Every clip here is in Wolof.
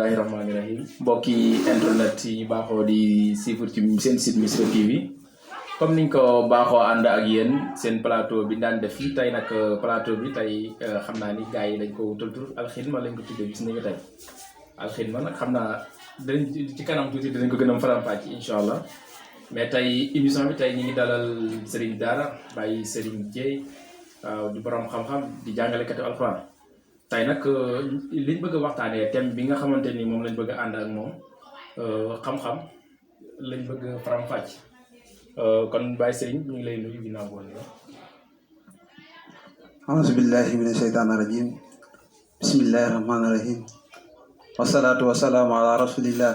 bismillahirrahmanirrahim mbokki internet yi baaxoo di suivre ci seen site Misra TV comme niñ ko baaxoo ànd ak yéen seen plateau bi daan def fii tey nag plateau bi tey xam naa ni gars yi dañ ko wutal tur alxidma lañ ko tuddee gis nañu tey alxidma nag xam naa dañ ci kanam tuuti dinañ ko gën a faram-fàcc incha allah mais tey émission bi tey ñu ngi dalal Serigne Daara Baye Serigne Dieye waaw di borom xam-xam di jàngalekatu alxuraan tey nag liñ bëgg a waxtaanee thème bi nga xamante ni moom lañ bëgg a ànd ak moom xam-xam lañ bëgg a faram-fàcc kon Baye Serigne ñu ngi lay nuyu ginnaaw boole la. auzu billahi mina shaytaani rajim bismillahi rahmaani rahim wasalaatu wasalaamu ala rasulillah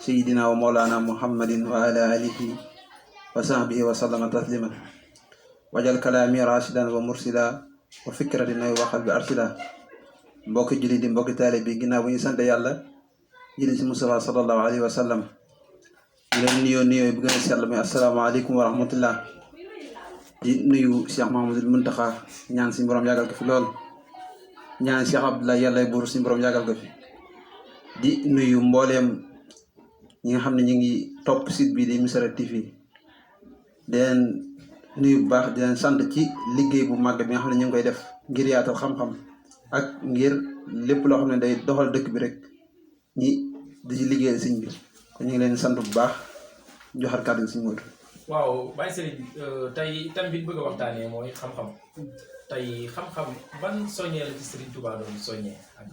sayidina wa mawlana muhammadin wa ala alihi wa sahbihi wa sallama tasliman wajal kalaami rashidan wa mursila wa fikrati nay waxal bi arsila mbokki julli di mbokki taale bi ginnaaw bu ñu sant yàlla julli si Mustafa sallallahu alayhi wa sallam di leen nuyoo bu gën a sell muy asalaamaaleykum wa rahmatullah di nuyu Cheikh Mahamadul Muntaxa ñaan si borom yàggal ko fi lool ñaan Cheikh Abdoulaye yàlla buur si borom yàggal ko fi di nuyu mbooleem ñi nga xam ne ñu ngi topp site bi di Misra TV di leen nuyu bu baax di leen sant ci liggéey bu màgg bi nga xam ne ñu ngi koy def ngir yaatal xam-xam ak ngir lépp loo xam ne day doxal dëkk bi rek ñi di ci liggéeyal sëñ bi kon ñu ngi leen sant bu baax joxal kàddu gi sëñ Modou. waaw Baye Serigne tey thème bi ñu bëgg a waxtaanee mooy xam-xam tey xam-xam ban soññee la ci Serigne Touba doon soññee ak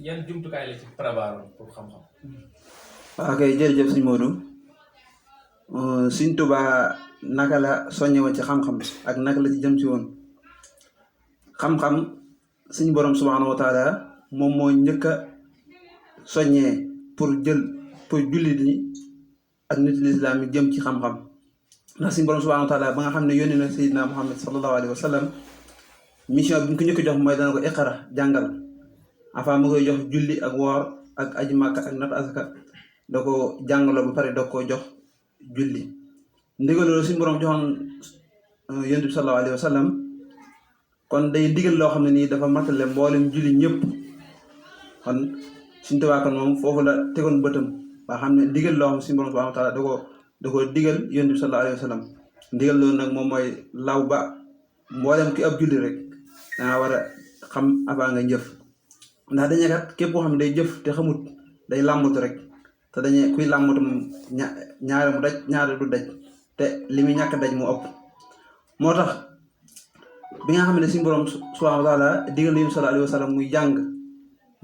yan jumtukaay la ci prévoir pour xam-xam. waaw kay jërëjëf sëñ Modou Serigne Touba naka la soññe woon ci xam-xam ak naka la ci jëm si woon xam-xam suñu borom subhanahu wa taala moom moo njëkk a soññee pour jullit ñi ak nit lislaam yi jëm ci xam-xam ndax suñu borom subhanahu wa taala ba nga xam ne yónni na Seydina Muhammad sallallahu alayhi wa sallam mission bi mu ko njëkk jox mooy dana ko iqra jàngal avant mu koy jox julli ak woor ak aji màkka ak nat asaka da ko jàngaloo ba pare da ko jox julli ndigal loolu suñu borom joxoon yonent bi sallallahu alayhi wa sallam kon day ndigal loo xam ne nii dafa matale mboolem julli ñëpp kon suñu Tuubaa kon moom foofu la tegoon bëtam ba xam ne ndigal loo xam ne suñu borom subhanahu wa taala da ko digal yonent bi sallallahu alayhi wa sallam ndigal loolu nag moom mooy law ba mboolem ki ab julli rek danga war a xam avant nga jëf ndax dañu kat képp koo xam ne day jëf te xamut day làmbatu rek te dañuy kuy làmbatu moom ñaare mu daj ñaare du daj te li muy ñàkk daj mu ëpp moo tax bi nga xam ne suñu borom subhanahu wa taala digal nañu sallallahu alayhi wa sallam muy jàng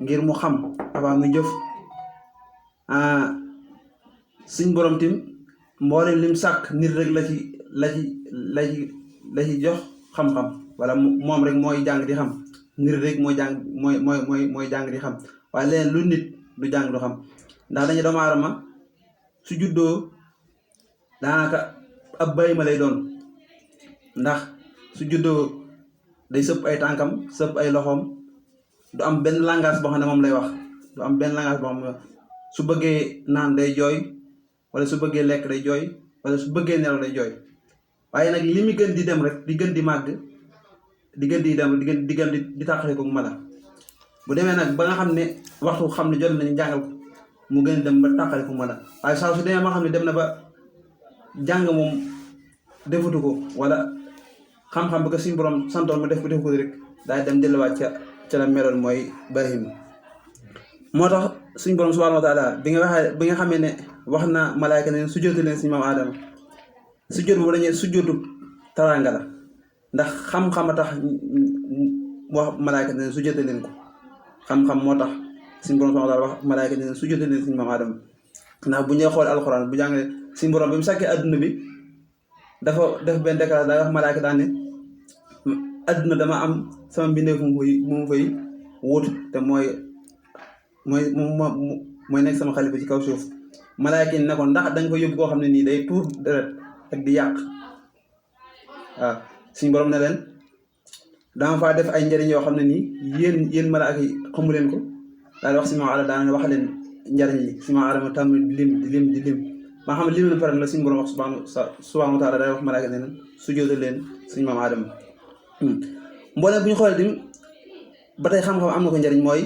ngir mu xam avant muy jëf suñu borom tim mboolem lim sàkk nit rek la ci jox xam-xam wala moom rek mooy jàng di xam nit rek mooy jàng mooy jàng di xam waaye leneen lu nit du jàng du xam ndax dañu doomu aadama su juddoo daanaka ab bay ma lay doon ndax su juddoo day sëpp ay tànkam sëpp ay loxoom du am benn langage boo xam ne moom lay wax du am benn langage boo xam ne su bëggee naan day jooy wala su bëggee lekk day jooy wala su bëggee nelaw day jooy waaye nag li mu gën di dem rek di gën di màgg di gën di dem di gën di tàqale ko mala bu demee nag ba nga xam ne waxtu xam ne jot nañu jàngal ko mu gën dem ba tàqale ko mala waaye saa su demee ba xam ne dem na ba jàng moom defatu ko wala xam-xam ba ko suñu borom santoon mu def ko rek daay dem delluwaat ca la meloon mooy bahim moo tax suñu borom subhanahu wa taala bi nga xamee ne wax na malaayka ne sujjóotu leen suñu maam Aadama sujjóot boobu dañuy sujjóotu taraanga la ndax xam-xam a tax wax malaayka ne sujjóotu leen ko xam-xam moo tax suñu borom subhanahu wa taala wax malaayka ne sujjóotu leen suñu maam Aadama ndax bu ñuy xool alxuraan bu jàngee suñu borom bi mu sàkkee adduna bi dafa def benn déclaration daa wax malaayka daan ne adduna dama am sama mbindeef mu fay wut te mooy nekk sama xalifa ci kaw suuf malaayka yi ne ko ndax da nga ko yóbbu koo xam ne nii day tuur deret ak di yàq waaw suñu borom ne leen dama faa def ay njëriñ yoo xam ne nii yéen malaayka yi xamu leen ko daal wax si ma ala daana wax leen njëriñ yi si ma adama tàmm di lim maa xam ne lim na pare la suñu borom wax subhanahu wa taala day wax malaayka ne leen sujjóotal leen suñu maam Aadama mbooleem bu ñu xoolee tamit ba tey xam-xam am na ko njëriñ mooy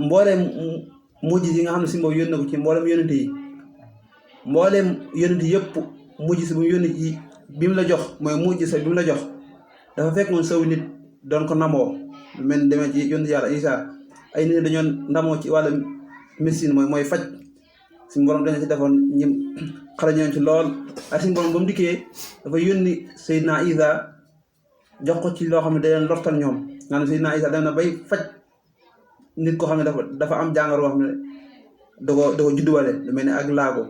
mbooleem mujj yi nga xam ne si boobu yónni na ko ci mbooleem yónnent yi mbooleem yónnent yëpp mujj si bu mu yónni ci bi mu la jox mooy mujj sa bi mu la jox dafa fekk moom saw nit doon ko namoo lu mel ni demee ci yónnent yàlla Isa ay nit dañoo ndamoo ci wàllu médecine mooy faj suñu borom dañu ci defoon ñim xarañoon ci lool ak suñu borom ba mu dikkee dafa yónni Seydina Isa jox ko ci loo xam ne da leen ndortal ñoom nga ne Seydina Isa dem na bay faj nit koo xam ne dafa am jàngoro boo xam ne da ko judduwale lu mel ne ak laago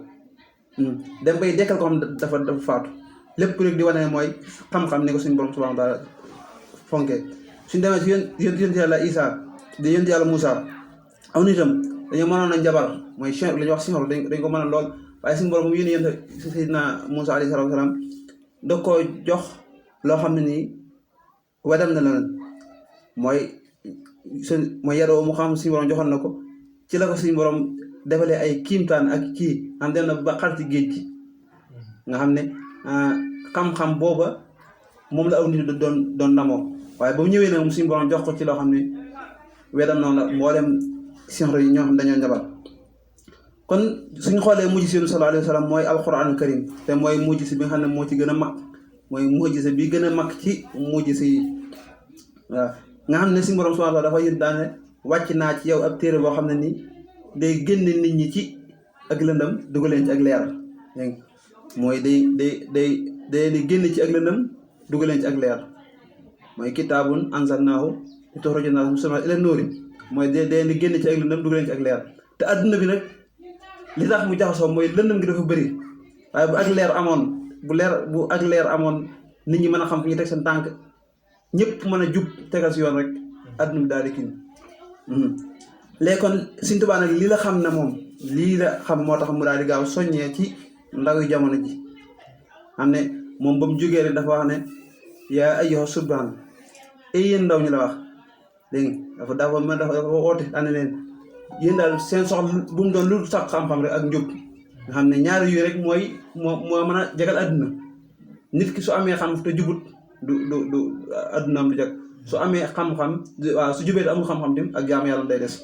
dem bay dekkal ko xam ne dafa faatu lépp rek di wane ne mooy xam-xam ni ko suñu borom subhanahu wa taala fonkee suñu demee ci yonent yàlla Isa di yonent yàlla Moussa aw nitam dañoo mënoon a njabar mooy chen la ñuy wax sinxor dañ ko mën a lool waaye suñu borom mu yónni yonent Seydina Moussa alayhi salaatu wa salaam da ko jox loo xam ne nii wedam na la mooy yaroo mu xam suñu borom joxoon na ko ci la ko suñu borom defalee ay kiimtaan ak kii am dem na ba xar ci géej gi nga xam ne xam-xam booba moom la aw nit doon namoo waaye ba mu ñëwee nag suñu borom jox ko ci loo xam ne wedam noonu la mboolem sinxor yi ñoo xam dañoo njabar kon suñu xoolee mujj si sallallahu alayhi wa sallam mooy alquranul karim te mooy mujj si bi nga xam ne moo ci gën a mag mooy mujj si bi gën a mag ci mujj si waaw nga xam ne suñu borom subhanahu wa taala dafa yën daane wàcc naa ci yow ab téere boo xam ne nii day génne nit ñi ci ak lëndëm dugal leen ci ak leer dégg mooy day génne ci ak lëndëm dugal leen ci ak leer mooy kitaabun anzalnaahu lituxrija naasa mina zulumaati ila nuuri mooy day di génne ci ak lëndëm dugal leen ci ak leer te adduna bi nag li tax mu jaxasoo mooy lëndëm gi dafa bëri waaye bu ak leer amoon nit ñi mën a xam fi ñu teg seen tànk ñëpp mën a jub tegal si yoon rek adduna bi daal di kii léegi kon Sëñ Tuubaa nag lii la xam ne moom lii la xam moo tax mu daal di gaaw soññee ci ndaw yi jamono ji xam ne moom ba mu jógee rek dafa wax ne yaa ayyuha subbaan yéen ndaw ñi la wax dégg nga dafa woote ànd leen yéen daal seen soxla bu mu doon lu sax xam-xam rek ak njub nga xam ne ñaari yu rek moo mën a jagal adduna nit ki su amee xam te jubut du addunaam du jag su amee xam-xam waaw su jubee te amul xam-xam tim ak jaamu yàlla day des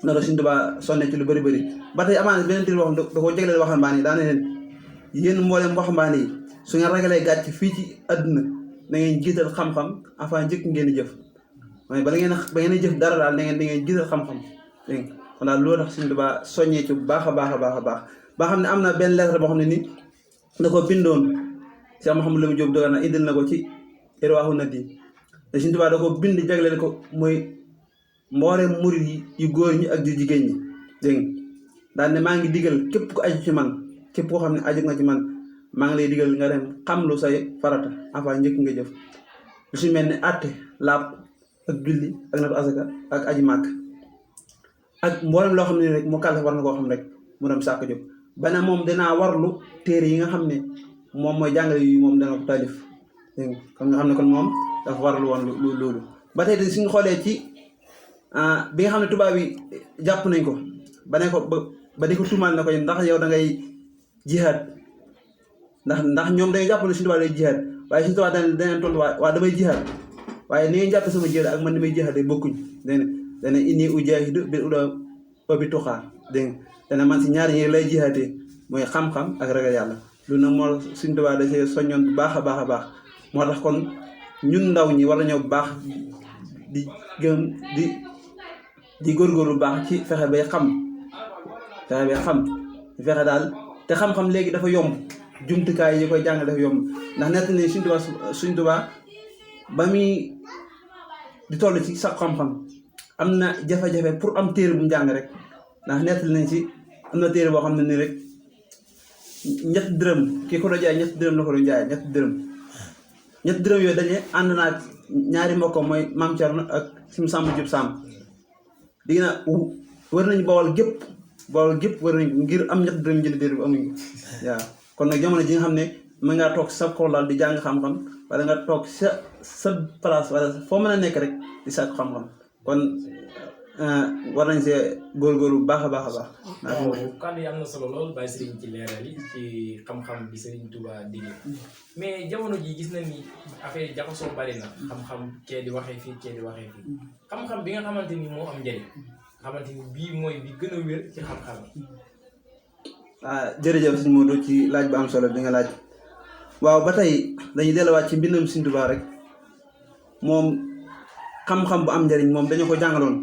noonu la Sëñ Tuubaa sonne ci lu bëri ba tey amaana beneen téere boo xam da koo jagleel waxambaane yi daane leen yéen mboolem waxambaane yi su ngeen ragalee gàcc fii ci adduna da ngeen jiital xam-xam avant njëkk ngeen di jëf mooy ba ngeen jëf dara daal da ngeen jiital xam-xam dégg nga kon daal loolu tax Sëñ Tuubaa soññee ci bu baax a baax ba xam ne am na benn lettre boo xam ne ni da ko bindoon Cheikh Mouhamadou Lamine Diop Dagana indil na ko ci Irwaahu Nadim te Sëñ Tuubaa da ko bind jagleel ko mooy mboolem murid yu góor ñi ak yu jigéen ñi dégg nga daal ne maa ngi digal képp ku aju ci man képp koo xam ne aju nga ci man maa ngi lay digal nga dem xam lu say farata avant njëkk nga jëf lu si mel ne àtte laab ak julli ak natu asaka ak aji màkk ak mboolem loo xam ne rek mu kàlla war na koo xam rek mu dem sàkk jóg ba ne moom danaa warlu téere yi nga xam ne moom mooy jàngale yu moom dana ko taalif dégg nga comme nga xam ne kon moom dafa warlu woon loolu ba tey suñu xoolee ci bi nga xam ne tubaab yi jàpp nañ ko ba ne ko ba di ko tuumaal na ko ndax yow da ngay jihaad ndax ñoom dañuy jàpp ne Sëñ Tuubaa day jihaad waaye Sëñ Tuubaa daneen tontu waa damay jihaad waaye ni ngeen jàppe sama jihaad ak man ni may jihaad day bokkuñ dana inni ujaahidu bil ulumi wa bi tuqaa dégg nga dana man si ñaari ñi lay jihaatee mooy xam-xam ak ragal yàlla lu nag moo Sëñ Tuubaa da see soññoon bu baax a baax moo tax kon ñun ndaw ñi war nañoo baax di gëm di góorgóorlu baax ci fexe bay xam fexe daal te xam-xam léegi dafa yomb jumtukaay yi koy jàng dafa yomb ndax nett ni Sëñ Tuubaa ba muy di toll ci sax xam-xam am na jafe-jafe pour am téere bu mu jàng rek ndax nett nañ ci am na téere boo xam ne nii rek ñetti dërëm kii ko doon jaay ñetti dërëm la ko doon jaay ñetti dërëm yooyu dañee ànd naa ñaari mbokkam mooy Maam Cerno ak Sim Samb Jub Samb di na war nañ bawal gépp war nañ ngir am ñetti dërëm jënd téere bu amuñ waaw kon nag jamono ji nga xam ne mën ngaa toog sa xoolal di jàng xam-xam wala nga toog sa place wala foo mën a nekk rek di sàkku xam-xam kon war nañ see góorgóorlu bu baax a baax. waaw kàddu yi am na solo lool bàyyi Serigne ci leeral yi ci xam-xam bi Serigne Touba digle mais jamono ji gis na ni affaire jaxasoo bari na xam-xam kee di waxee fii kee di waxee fii xam-xam bi nga xamante ni moo am njëriñ xamante ni bii mooy bi gën a wér ci xam-xam. jërëjëf sëñ Modou ci laaj bu am solo bi nga laaj waaw ba tey dañuy delluwaat ci mbindam Sëñ Tuubaa rek moom xam-xam bu am njariñ moom dañu ko jàngaloon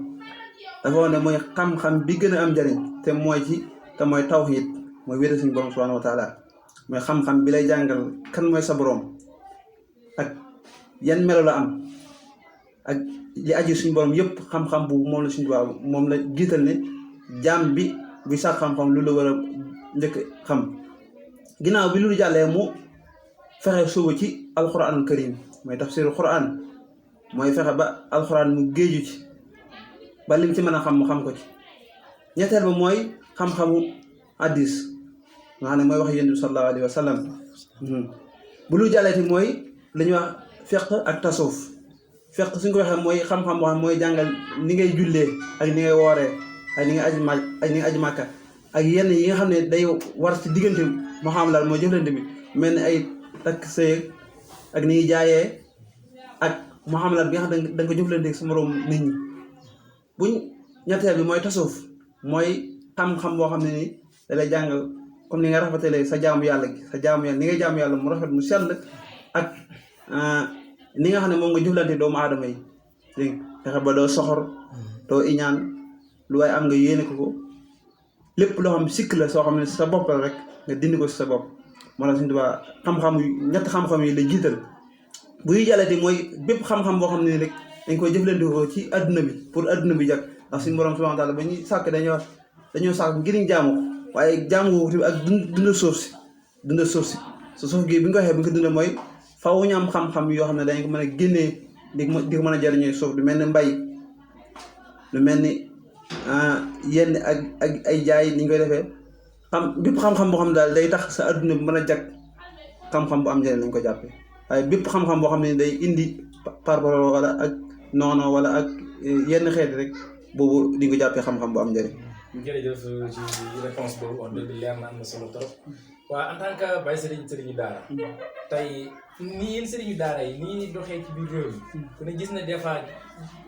dafa wax ne mooy xam-xam bi gën a am njariñ te mooy tawhiid mooy wéetal suñu borom subhaanahu wa taala mooy xam-xam bi lay jàngal kan mooy sa borom ak yan melo la am ak li aju suñu borom yëpp xam-xam bu moom la Sëñ Tuubaa moom la jiital ne jaam bi buy sax xam-xam lu la war a njëkk xam ginnaaw bi lu jàllee mu fexe suubu ci alquranul karim mooy tafsirul quran mooy fexe ba alquran mu géeju ci ba lim ci mën a xam mu xam ko ci ñetteel ba mooy xam-xamu hadis nga xam ne mooy wax yonent bi sallallahu alayhi wa sallam bu lu jàlleeti mooy li ñuy wax fiqh ak tasawuf fiqh suñ ko waxee mooy xam-xam boo xam mooy jàngal ni ngay jullee ak ni ngay wooree ak ni nga aji màkka ak yenn yi nga xam ne day war ci diggante moo xam laal mooy jëflante bi mel ni ay takk sëy ak ni ñuy jaayee ak moo xam laal bi nga xam ne da nga ko jëflante ak sa moroom nit ñi buñ ñetteel bi mooy tasawuf mooy xam-xam boo xam ne ni da lay jàngal comme ni nga rafetalee sa jaamu yàlla gi sa jaamu yàlla ni ngay jaamu yàlla mu rafet mu sell ak ni nga xam ne moom nga jëflante doomu aadama yi dégg nga fexe ba doo soxor doo iñaan lu waaye am nga yéene ko lépp loo xam sikk la soo xam ne sa bopp la rek nga dindi ko si sa bopp moo tax Sëñ Tuubaa ñett xam-xam yi la jiital buy jàllati mooy bépp xam-xam boo xam ne rek dañ koy jëflandikoo ci adduna bi pour adduna bi jag ndax suñu borom subhaanahu wa taala ba ñuy sàkk dañoo sàkk ngir jaamu ko waaye jaamu ko tamit ak dunda suuf si su suuf gi bi nga ko waxee bi nga ko dunda mooy faaw ñu am xam-xam yoo xam ne dañ ko mën a génnee di ko mën a jariñoo suuf lu mel ni mbay lu mel ni yenn ak ay jaay ni ñu koy defee bépp xam-xam boo xam ne daal day tax sa adduna bi mën a jag xam-xam bu am njëriñ lañ ko jàppee waaye bépp xam-xam boo xam ne day indi parparloo wala ak noono wala ak yenn xeeti rek boobu di nga ko jàppee xam-xam bu am njëriñ. jërëjëf ci réponse boobu wax dëgg leer na am na solo trop waaw en tant que Baye Serigne Daara tey nii yéen Serigne Daara yi nii doxee ci biir réew mi ku ne gis na des fois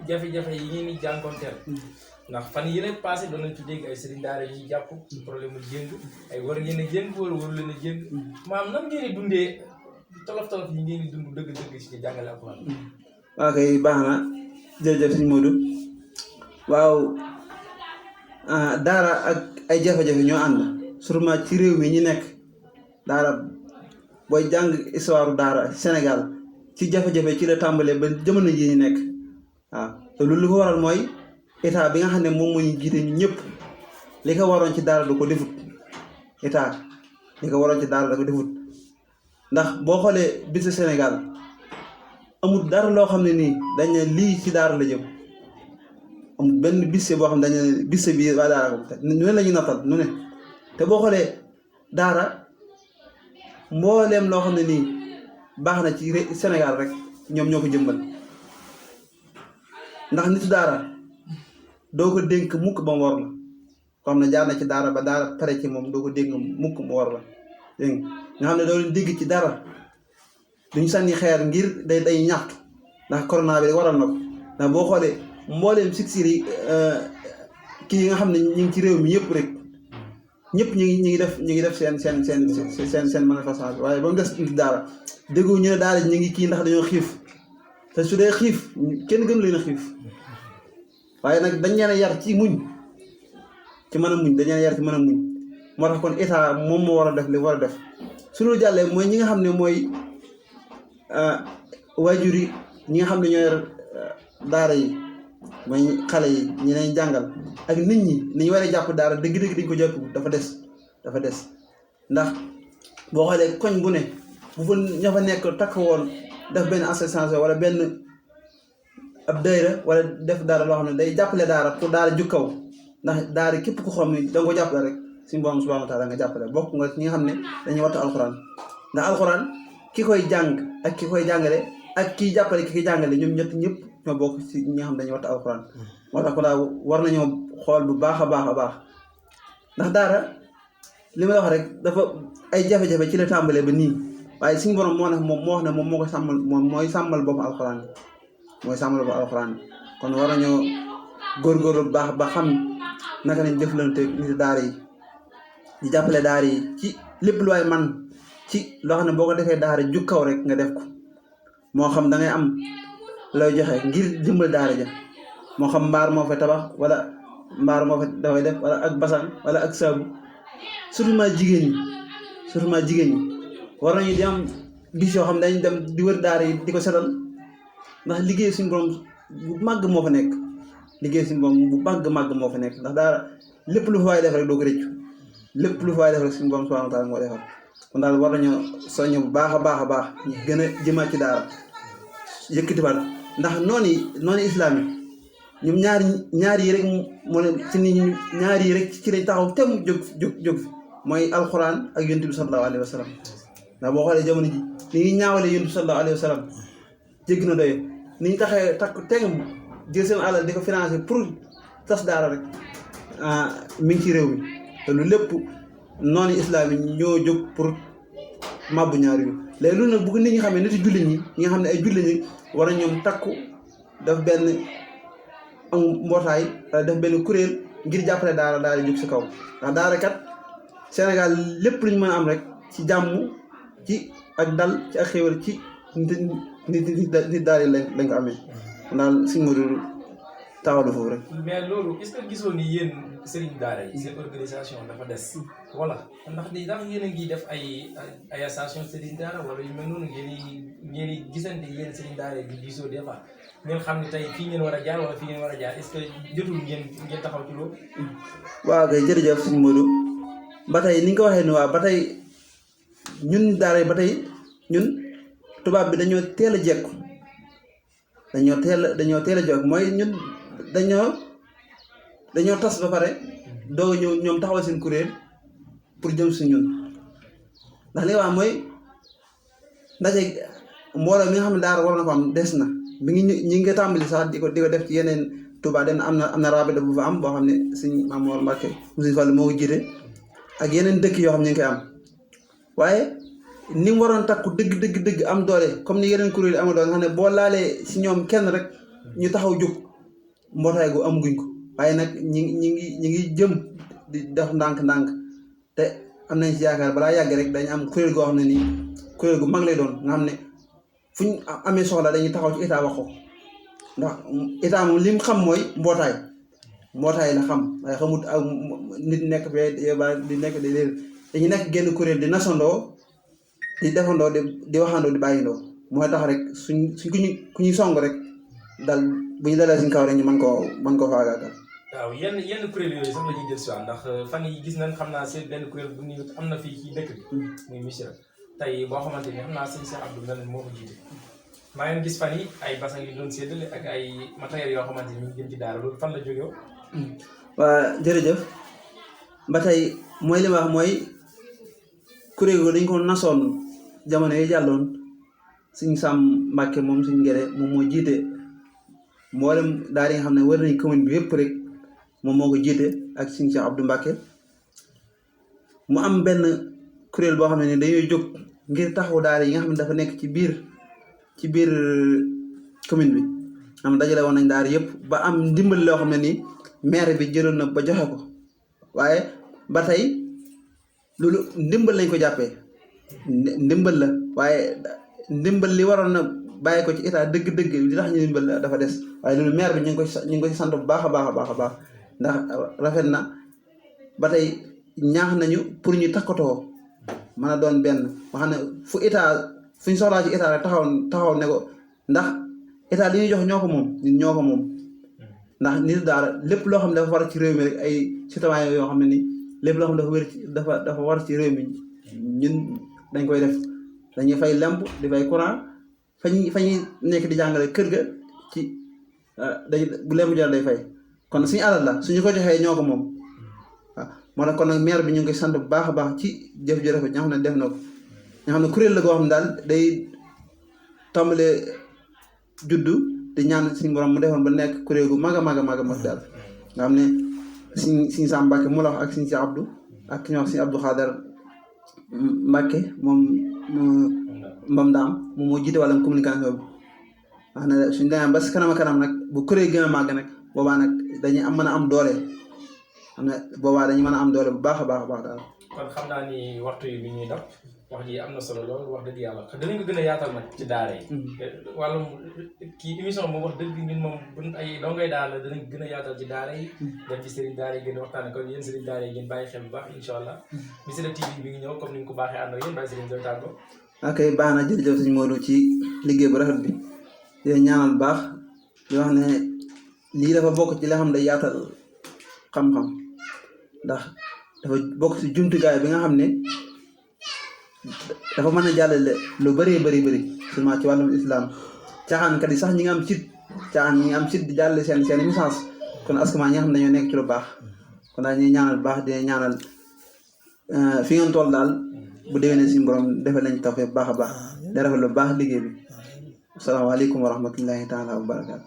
jafe-jafe yi ngeen di jànkonteel ndax fan yële passé doon nañ ci dégg ay Serigne Daara yi jàpp problème mu jëng ay war ngeen a jëng wala waru leen a jëng maam nan ngeen di dundee tolof-tolof yi ngeen di dund dëgg-dëgg ci jàngale alxuraan. waaw kay baax na jërëjëf sëñ Modou waaw daara ak ay jafe-jafe ñoo ànd surtout ci réew mi ñi nekk daara booy jàng histoire daara Sénégal ci jafe-jafe ci la tàmbalee ba jamono ji ñu nekk waaw te loolu li ko waral mooy état bi nga xam ne moom moo ñu jiite ñu ñëpp li ko waroon ci daara du ko defut état li ko waroon ci daara da ko defut ndax boo xoolee bisu Sénégal amul dara loo xam ne nii dañ ne lii ci daara la jëm amul benn bisse boo xam ne dañ ne bisse bi waa daara ko nu ne la ñuy nattal nu ne te boo xoolee daara mbooleem loo xam ne nii baax na ci Sénégal rek ñoom ñoo ko jëmbal ndax nitu daara doo ko dénk mukk ba mu war la koo xam ne jaar na ci daara ba daara pare ci moom doo ko dénk mukk mu war la dégg nga xam ne doo leen dégg ci dara duñu sànni xeer ngir day ñaxtu ndax corona bi waral na ko ndax boo xoolee mbooleem siksir yi kii yi nga xam ne ñu ngi ci réew mi yëpp rek ñëpp ñu ngi def seen manifestation waaye ba mu des nit daara déggu ñu ne daara ji ñu ngi kii ndax dañoo xiif te su dee xiif kenn gënu leen a xiif waaye nag dañ leen a yar ci muñ ci mën a muñ dañ leen a yar ci mën a muñ moo tax kon état moom moo war a def li war a def su loolu jàllee mooy ñi nga xam ne mooy waajur yi ñi nga xam ne ñoo yor daara yi mooy xale yi ñi leen jàngal ak nit ñi ni ñu war a jàpp daara dëgg-dëgg dañ ko jàpp dafa des ndax boo xoolee koñ bu ne bu fa ña fa nekk takk woon def benn association wala benn ab daayira wala def daara loo xam ne day jàppale daara pour daara jukkaw ndax daara képp ku xam ne danga ko jàppale rek suñu borom subhanahu wa taala nga jàppale bokk nga ñi nga xam ne dañuy wattu alxuraan ndax alxuraan ki koy jàng ak ki koy jàngale ak kiy jàppale ki koy jàngale ñoom ñett ñëpp ñoo bokk ci ñi nga xam ne dañuy wattu alxuraan moo tax ko daal war nañoo xool bu baax a baax ndax daara li may wax rek dafa ay jafe-jafe ci la tàmbalee ba nii waaye suñu borom moo wax ne moom moo ko sàmmal moom mooy sàmmal boppam alxuraan mooy sàmmal boppam alxuraan kon war nañoo góorgóorlu bu baax ba xam naka lañ jëflante nit daara yi di jàppale daara yi ci lépp lu waay man ci loo xam ne boo ko defee daara jug kaw rek nga def ko moo xam da ngay am looy joxe ngir dimbal daara ja moo xam mbaar moo fa tabax wala mbaar moo fa dafay def wala ak basan wala ak saabu surtout jigéen ñi war nañu di am bis yoo xam ne dañ dem di wër daara yi di ko setal ndax liggéey suñu borom bu màgg moo fa nekk moo fa nekk ndax daara lépp lu fa waay def rek doo ko rëccu lépp lu fa waay def rek suñu borom subhanahu wa taala moo defal kon daal war nañoo soññ bu baax a baax ñu gën a jëmaat ci daara yëkkatiwaat ndax noonu islam yi ñoom ñaar yi rek moo ne ci nit ñi ñaar yi rek ci lañ taxaw te mu jóg fi mooy alquran ak yonent bi sallallahu alayhi wa sallam ndax boo xoolee jamono ji ni ngi ñaawale yonent bi sallallahu alayhi wa sallam jégg na doye ni ñu taxee takk teg jël seen alal di ko financé pour tas daara rek mi ngi ci réew mi te lu lépp noonu islam yi ñoo jóg pour mabbu ñaar yu léegi loolu nag bu ko nit ñi xamee nit jullit ñi nga xam ne ay jullit ñi war a ñoom takku daf benn am mbootaay wala def benn kuréel ngir jàppale daara jóg si kaw ndax daara kat Sénégal lépp lu ñu mën a am rek ci jàmm ci ak dal ci ak xéwal ci nit daal lañ ko amee daal suñu modul taxawlu foofu rek. mais loolu est-ce que gisoo ni yéen sëriñ daara yi seen organisation dafa des wala ndax yéen a ngi def ay association sëriñ daara wala yu mel noonu ngeen di gisante yéen sëriñ daara yi di diisoo des fois ngeen xam ne tey fii ngeen war a jaar wala fii ngeen war a jaar est-ce que jotul ngeen taxaw ci loolu. waaw kay jërëjëf suñu Modou ba tey ni nga ko waxee ni waaw ba tey ñun daara yi ba tey ñun tubaab bi dañoo teel a jekku dañoo teel a jekku mooy ñun dañoo tas ba pare doog a ñëw ñoom taxawal seen kuréel pour jëm si ñun ndax li nga wax mooy ndaje mbooloo mi nga xam ne daara war na ko am des na mi ngi ñi ngi tàmbali sax di ko def ci yeneen Touba den am na rabida bu fa am boo xam ne suñ Maam Mor Mbàkke Moussa Fall moo ko jiite ak yeneen dëkk yoo xam ne ñu ngi koy am waaye ni mu waroon takku dëgg am doole comme ni yeneen kuréel yi am doole nga xam ne boo laalee si ñoom kenn rek ñu taxaw jóg mbootaay gu amaguñ ko waaye nag ñi ngi jëm di def ndànk te am nañ ci yaakaar balaa yàgg rek dañ am kuréel goo xam ne nii kuréel gu mag lay doon nga xam ne fu ñu amee soxla dañuy taxaw ci état wax ko ndax état moom li mu xam mooy mbootaay la xam waaye xamut ak nit nekk fee di nekk dañuy nekk genn kuréel di nasandoo di defandoo di waxandoo di bàyyindoo mooy tax rek suñ ku ñuy song rek dal bu ñu dalee suñ kaw rek ñu mën koo faagaagal. waaw yenn kuréel yooyu sax la ñuy jël si waat ndax fan yi gis nañ xam naa seen benn kuréel bu ñu am na fii ci dëkk bi. muy Missirah tey boo xamante ni xam naa sëñ Cheikh Abdou Mbengue moo ko jiite. maa ngi gis fan yi ay basang yu doon séddale ak ay matériels yoo xamante ni ñu ngi jëm ci daara loolu fan la jógee. waa jërëjëf ba tey mooy li ma wax mooy kuréel go dañ ko nasoon jamono yi jàlloon suñ Sam Mbàkke moom suñ Ngere moom moo jiite mboolem daara yi nga xam ne war nañ commune bi yëpp rek moom moo ko jiite ak suñ Cheikh Abdou Mbàkke mu am benn kuréel boo xam ne ni dañuy jóg ngir taxaw daara yi nga xam ne dafa nekk ci biir commune bi am dajale woon nañ daara yëpp ba am ndimbal loo xam ne nii maire bi jëloon na ba joxe ko waaye ba tey loolu ndimbal lañ ko jàppee ndimbal la waaye ndimbal li waroon na bàyyi ko ci état dëgg-dëgg li tax ñu ndimbal dafa des waaye loolu maire bi ñu ngi ko ci sant bu baax a baax ndax rafet na ba tey ñaax nañu pour ñu takkatoo mën a doon benn ma xam ne fu ñu soxlaa ci état rek taxaw ne ko ndax état li ñuy jox ñoo ko moom ñun ñoo ko moom ndax nit daara lépp loo xam ne dafa war ci réew mi rek ay citoyen yoo xam ne nii lépp loo xam ne dafa war ci réew mi ñun dañ koy def dañuy fay lemp di fay courant fa ñuy nekk di jàngale kër ga ci bu lemp jar day fay kon suñu alal la suñu ko joxee ñoo ko moom waaw moo tax kon nag maire bi ñu ngi koy sant bu baax a baax ci jëf ju rafet ñoo xam ne def na ko ñoo xam ne kuréel la goo xam ne daal day tàmbalee juddu di ñaan suñu borom mu defoon ba nekk kuréel gu mag a mag daal nga xam ne suñu Sam Mbàkke mu la wax ak suñu si Abdou ak ki ñuy wax suñu Abdou Xaadar Mbàkke moom mbam daam moom moo jiite wàllum communication bi wax ne suñu demee ba si kanam nag bu kuréel gën a màgg nag boobaa nag dañuy mën a am doole xam ne boobaa dañuy mën a am doole bu baax a baax a baax daal. kon xam naa ni waxtu yi bi ñuy dab wax ji am na solo lool wax dëgg yàlla danañ ko gën a yaatal nag ci daara yi. wàllum kii émission moom wax dëgg ñun moom buñ ay dongay daara la danañ gën a yaatal ci daara yi. dem ci sëriñ daara yi gën a waxtaane kon yéen sëriñ daara yi ngeen bàyyi xel bu baax incha allah. Missirah TV bi ngi ñëw comme ni ñu ko baaxee ànd ak yéen bàyyi sëriñ doy tàggoo. ok baax na jërëjëf sëñ Modou ci liggéey bu rafet bi di ñaanal baax di wax ne lii dafa bokk ci li xam ne yaatal xam-xam ndax dafa bokk ci jumtukaay bi nga xam ne dafa mën a jàllale lu bëree bëri seulement ci wàllum islam caaxaankat yi sax ñi nga am ñi nga am sit di jàllale seen message kon askan ñi nga xam ne dañoo nekk ci lu baax kon daal ñuy ñaanal baax di ñaanal fi ngeen toll daal bu déwénee suñu borom defal nañ tawfeex bu baax a baax di rafetlu lu baax liggéey bi asalaamaaleykum wa rahmatullahi taala wa barakaatu